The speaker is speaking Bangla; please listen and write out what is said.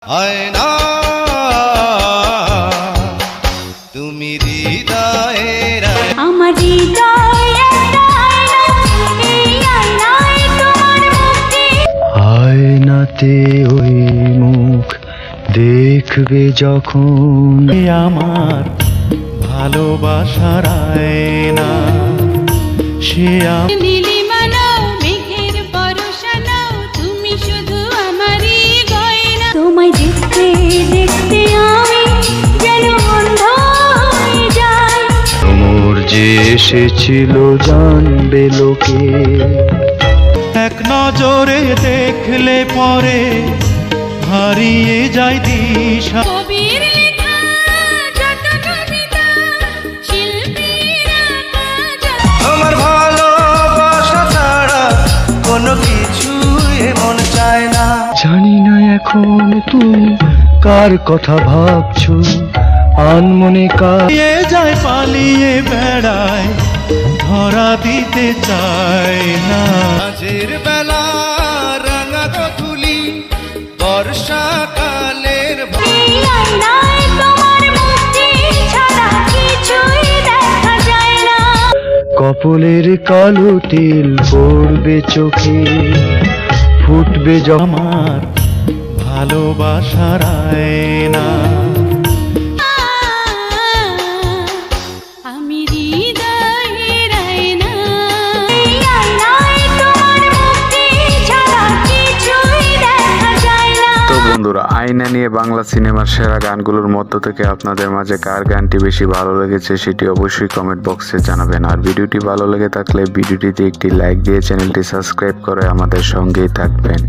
আয়না তুমি হৃদয়ের আমার হৃদয় একটা আয়না, এই আয়নায় তোমার মুক্তি। আয়নাতে ওই মুখ দেখবে যখন আমার ভালোবাসার আয়না, সে নীলিমা নাও, মেঘের বর্ষা নাও, তুমি শুধু আমারই গয়না। তোমায় দেখতে দেখতে আমি যেন অন্ধ হয়ে যাই। তোমর যে এসেছিল জানবে লোকে, এক নজরে দেখলে পরে হারিয়ে যায় দিশা। কবির লেখা যত কবিতা, শিল্পীর আঁকা যত তোমার ভালোবাসা ছাড়া কোনো কিছু এমন চায় না। জানি না এখন তুমি কার কথা ভাবছো, আনমনে কারিয়ে যায় পালিয়ে বেড়ায়, ধরা দিতে চায় না। আজের বেলা রাঙা গধূলি বর্ষাকালের এই আয়নায় তোমার মুক্তি ছাড়া কিছুই দেখা যায় না। কপলের কালো তিল পড়বে চোখে, ফুটবে আমার ভালোবাসার আয়না। আমি হৃদয়ের আয়না, এই আয়নায় তোমার মুক্তি ছাড়া কিছুই দেখা যায় না। তো বন্ধুরা, আয়না নিয়ে বাংলা সিনেমার সেরা গানগুলোর মধ্য থেকে আপনাদের মাঝে কার গানটি বেশি ভালো লেগেছে সেটি অবশ্যই কমেন্ট বক্সে জানাবেন। আর ভিডিওটি ভালো লেগে থাকলে ভিডিওটিতে একটি লাইক দিয়ে চ্যানেলটি সাবস্ক্রাইব করে আমাদের সঙ্গেই থাকবেন।